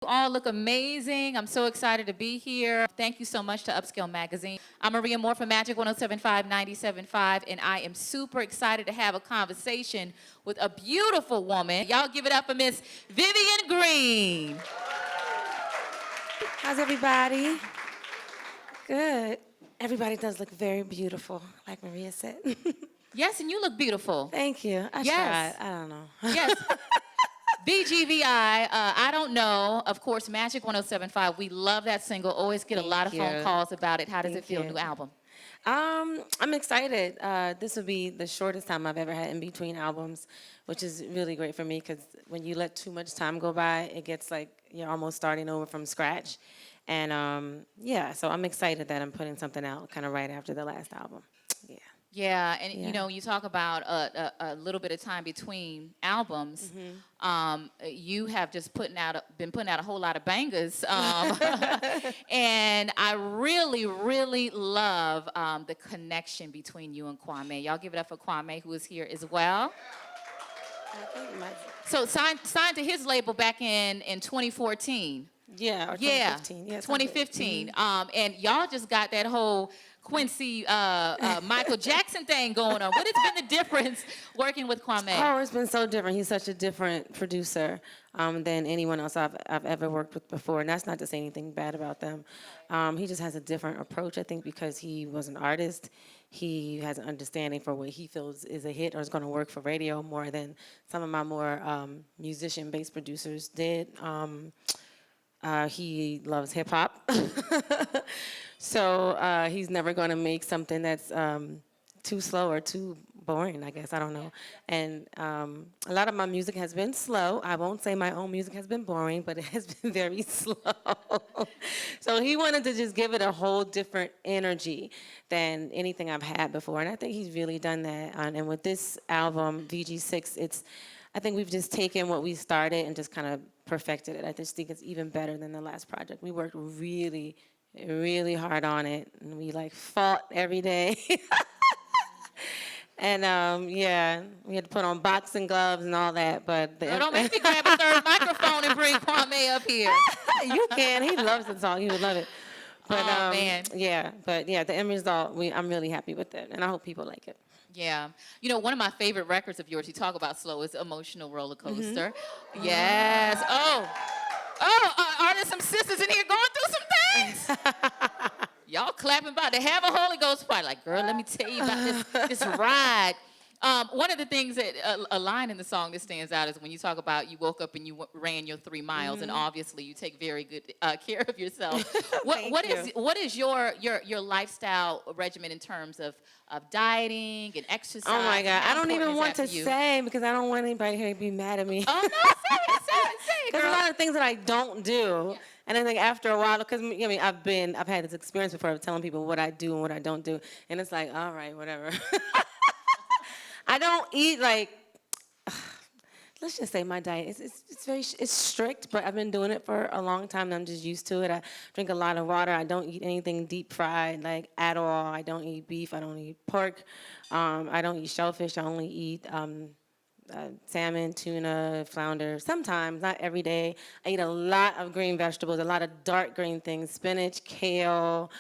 You all look amazing. I'm so excited to be here. Thank you so much to Upscale Magazine. I'm Maria Moore from Magic 107.5, 97.5, and I am super excited to have a conversation with a beautiful woman. Y'all give it up for Miss Vivian Green. How's everybody? Good. Everybody does look very beautiful, like Maria said. Yes, and you look beautiful. Thank you. I Yes. tried. I don't know. Yes. BGVI, I don't know. Of course, Magic 107.5, we love that single. Always get a lot of phone calls about it. How does it feel, new album? I'm excited. This will be the shortest time I've ever had in between albums, which is really great for me because when you let too much time go by, it gets like you're almost starting over from scratch. And yeah, so I'm excited that I'm putting something out kind of right after the last album. Yeah. Yeah, and you know, you talk about a little bit of time between albums. You have just been putting out a whole lot of bangers, and I really, really love the connection between you and Kwame. Y'all give it up for Kwame, who is here as well. So signed to his label back in 2014. Yeah, or 2015. Yeah, 2015. And y'all just got that whole Quincy Michael Jackson thing going on. What has been the difference working with Kwame? Oh, it's been so different. He's such a different producer than anyone else I've ever worked with before. And that's not to say anything bad about them. He just has a different approach, I think, because he was an artist. He has an understanding for what he feels is a hit or is going to work for radio more than some of my more musician-based producers did. He loves hip hop. So he's never going to make something that's too slow or too boring, I guess. I don't know. And a lot of my music has been slow. I won't say my own music has been boring, but it has been very slow. So he wanted to just give it a whole different energy than anything I've had before. And I think he's really done that. And with this album, VG6, I think we've just taken what we started and just kind of perfected it. I just think it's even better than the last project. We worked really, really hard on it, and we like fought every day. And yeah, we had to put on boxing gloves and all that. But Don't make me grab a third microphone and bring Kwame up here. You can. He loves the song. He would love it. But man. yeah, but yeah, the end result, I'm really happy with it, and I hope people like it. Yeah. You know, one of my favorite records of yours, you talk about slow, is Emotional Roller Coaster. Yes. Oh, are there some sisters in here going through some things? Y'all clapping about to have a Holy Ghost fight. Like, girl, let me tell you about this ride. One of the things that a line in the song that stands out is when you talk about you woke up and you ran your 3 miles, and obviously you take very good care of yourself. What is your lifestyle regimen in terms of dieting and exercise? Oh my God, I don't even want to say say because I don't want anybody here to be mad at me. Oh no, say it, There's girl. a lot of things that I don't do. And I think after a while, because I mean, I've had this experience before of telling people what I do and what I don't do, and it's like, all right, whatever. I don't eat like. Let's just say my diet it's strict, but I've been doing it for a long time, and I'm just used to it. I drink a lot of water. I don't eat anything deep fried like at all. I don't eat beef. I don't eat pork. I don't eat shellfish. I only eat salmon, tuna, flounder, sometimes, not every day. I eat a lot of green vegetables, a lot of dark green things, spinach, kale,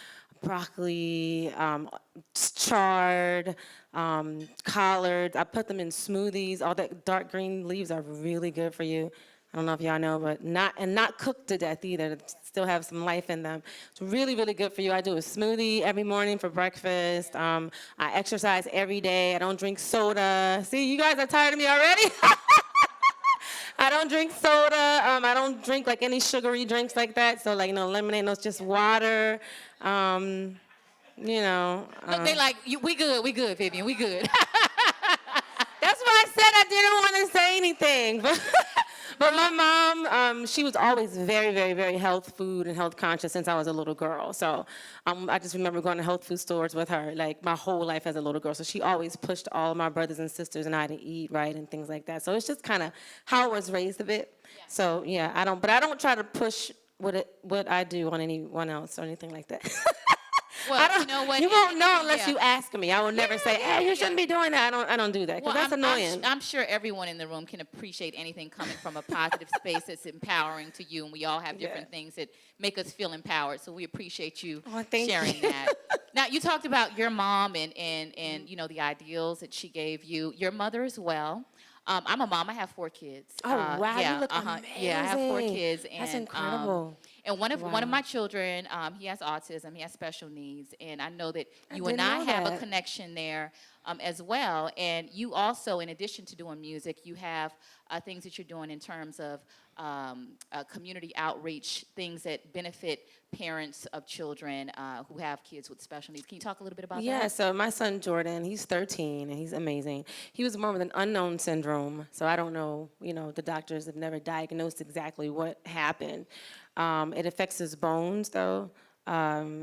broccoli, chard, collards. I put them in smoothies. All that dark green leaves are really good for you. I don't know if y'all know, but not cooked to death either. Still have some life in them. It's really, really good for you. I do a smoothie every morning for breakfast. I exercise every day. I don't drink soda. See, you guys are tired of me already? I don't drink soda. I don't drink like any sugary drinks like that. So like, lemonade, no, it's just water. Look, they like, we good, Vivian, we good. That's why I said I didn't want to say anything. But my mom, she was always very, very, very health food and health conscious since I was a little girl. So I just remember going to health food stores with her like my whole life as a little girl. So she always pushed all of my brothers and sisters and I to eat right and things like that. So it's just kind of how I was raised a bit. Yeah. So yeah, I don't try to push what I do on anyone else or anything like that. Well, you know what? You won't know unless Yeah. you ask me. I will never say, hey, you shouldn't be doing that. I don't do that because that's annoying. I'm sure everyone in the room can appreciate anything coming from a positive space that's empowering to you, and we all have different things that make us feel empowered. So we appreciate you sharing that. Now, you talked about your mom and you know, the ideals that she gave you. Your mother as well. I'm a mom. I have 4 kids. Oh, wow, yeah, you look amazing. Yeah, I have 4 kids. And, that's incredible. And one of my children, he has autism. He has special needs, and I know that you and I know have a that. connection there as well. And you also, in addition to doing music, you have things that you're doing in terms of community outreach, things that benefit parents of children who have kids with special needs. Can you talk a little bit about that? Yeah, so my son Jordan, he's 13 and he's amazing. He was born with an unknown syndrome, so I don't know, you know, the doctors have never diagnosed exactly what happened. It affects his bones though.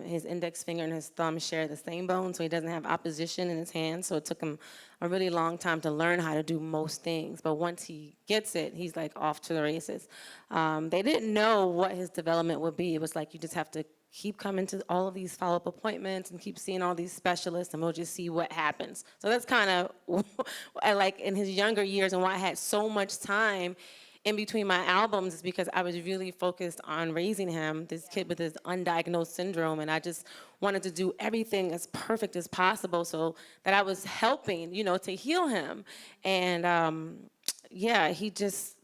His index finger and his thumb share the same bone, so he doesn't have opposition in his hands. So it took him a really long time to learn how to do most things. But once he gets it, he's like off to the races. They didn't know what his development would be. It was like you just have to keep coming to all of these follow-up appointments and keep seeing all these specialists, and we'll just see what happens. So that's kind of like in his younger years, and why I had so much time in between my albums is because I was really focused on raising him, this kid with this undiagnosed syndrome, and I just wanted to do everything as perfect as possible so that I was helping, you know, to heal him. And yeah, it's,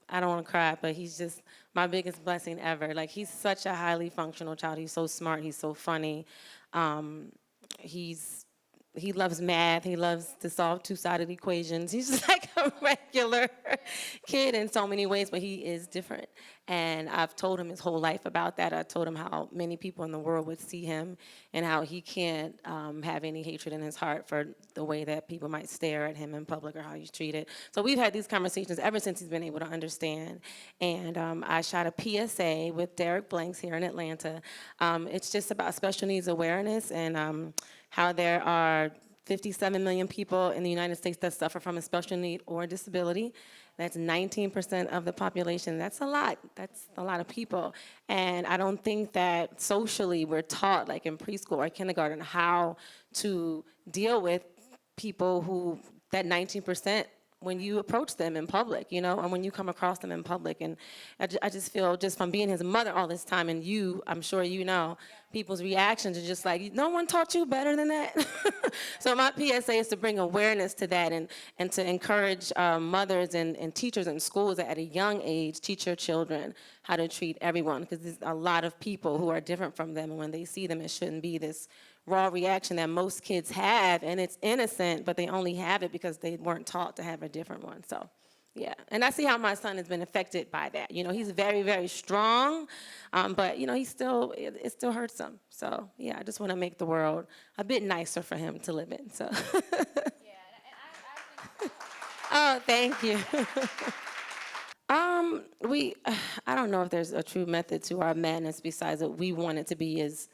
I don't want to cry, but he's just my biggest blessing ever. Like, he's such a highly functional child. He's so smart. He's so funny. He loves math. He loves to solve two-sided equations. He's just like a regular kid in so many ways, but he is different. And I've told him his whole life about that. I told him how many people in the world would see him and how he can't have any hatred in his heart for the way that people might stare at him in public or how he's treated. So we've had these conversations ever since he's been able to understand. And I shot a PSA with Derek Blanks here in Atlanta. It's just about special needs awareness and how there are 57 million people in the United States that suffer from a special need or disability. That's 19% of the population. That's a lot. That's a lot of people. And I don't think that socially we're taught, like in preschool or kindergarten, how to deal with people who, that 19%, when you approach them in public, you know, and when you come across them in public. And I just feel, just from being his mother all this time, and you, I'm sure you know, people's reactions are just like, no one taught you better than that. So my PSA is to bring awareness to that and to encourage mothers and teachers in schools that at a young age teach your children how to treat everyone, because there's a lot of people who are different from them, and when they see them, it shouldn't be this raw reaction that most kids have, and it's innocent, but they only have it because they weren't taught to have a different one. So, yeah. And I see how my son has been affected by that. You know, he's very, very strong, but, you know, it still hurts him. So, yeah, I just want to make the world a bit nicer for him to live in. So. Yeah, and I think. Oh, thank you. I don't know if there's a true method to our madness besides that we want it to be as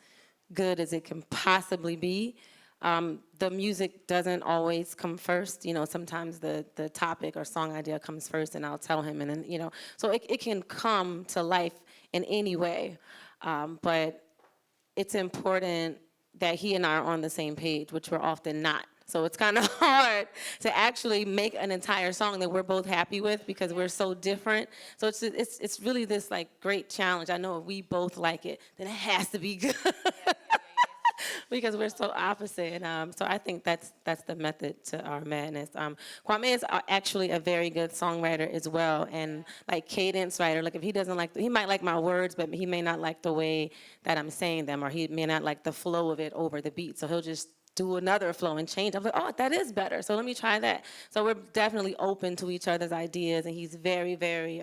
good as it can possibly be. The music doesn't always come first. You know, sometimes the topic or song idea comes first, and I'll tell him, and then, you know, so it can come to life in any way. But it's important that he and I are on the same page, which we're often not. So it's kind of hard to actually make an entire song that we're both happy with because we're so different. So it's really this like great challenge. I know if we both like it, then it has to be good. Because we're so opposite. And so I think that's the method to our madness. Kwame is actually a very good songwriter as well, and like cadence writer. Like if he doesn't like, he might like my words, but he may not like the way that I'm saying them, or he may not like the flow of it over the beat. So he'll just do another flow and change. I'm like, oh, that is better. So let me try that. So we're definitely open to each other's ideas, and he's very, very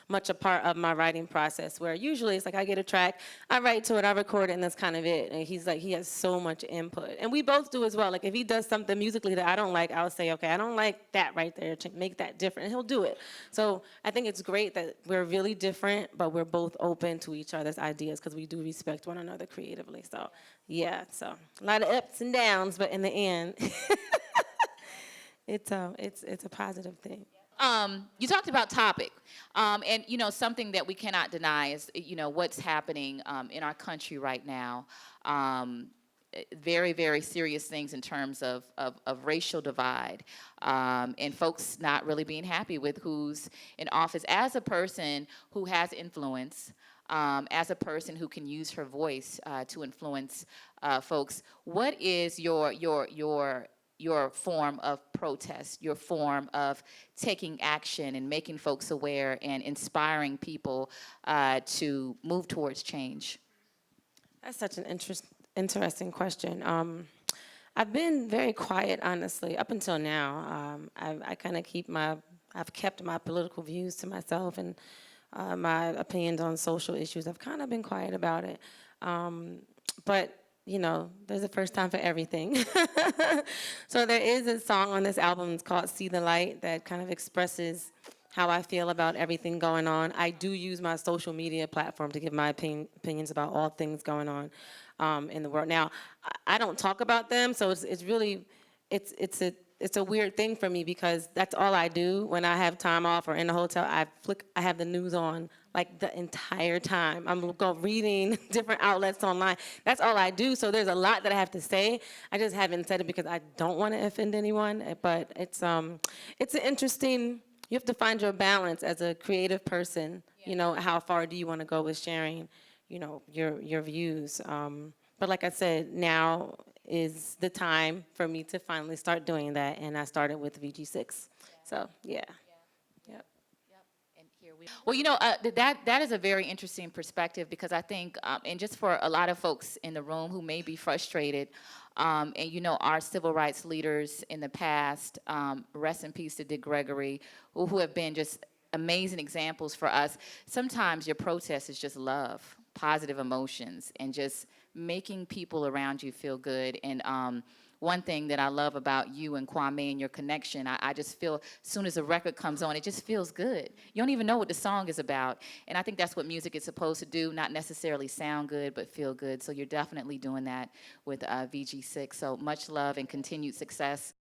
much a part of my writing process, where usually it's like I get a track, I write to it, I record it, and that's kind of it. And he's like, he has so much input. And we both do as well. Like if he does something musically that I don't like, I'll say, okay, I don't like that right there, make that different, and he'll do it. So I think it's great that we're really different, but we're both open to each other's ideas because we do respect one another creatively. So yeah, so a lot of ups and downs, but in the end, it's a positive thing. You talked about topic, and something that we cannot deny is what's happening in our country right now. Very, very serious things in terms of racial divide, and folks not really being happy with who's in office. As a person who has influence, as a person who can use her voice to influence folks, what is your form of protest, your form of taking action and making folks aware and inspiring people to move towards change? That's such an interesting question. I've been very quiet, honestly, up until now. I kind of I've kept my political views to myself, and my opinions on social issues. I've kind of been quiet about it. But there's a first time for everything. So there is a song on this album, it's called See the Light, that kind of expresses how I feel about everything going on. I do use my social media platform to give my opinions about all things going on in the world. Now, I don't talk about them, so it's really, it's a weird thing for me because that's all I do when I have time off or in the hotel. I have the news on like the entire time. I'm reading different outlets online. That's all I do. So there's a lot that I have to say. I just haven't said it because I don't want to offend anyone. But it's an interesting. You have to find your balance as a creative person. Yeah. How far do you want to go with sharing, your views. But like I said, now is the time for me to finally start doing that, and I started with VG6. Yeah. So yeah. Yep. And here we. Well, that is a very interesting perspective because I think, and just for a lot of folks in the room who may be frustrated, and our civil rights leaders in the past, rest in peace to Dick Gregory, who have been just amazing examples for us. Sometimes your protest is just love, positive emotions, and just making people around you feel good. And one thing that I love about you and Kwame and your connection, I just feel as soon as a record comes on, it just feels good. You don't even know what the song is about. And I think that's what music is supposed to do, not necessarily sound good, but feel good. So you're definitely doing that with VG6. So much love and continued success.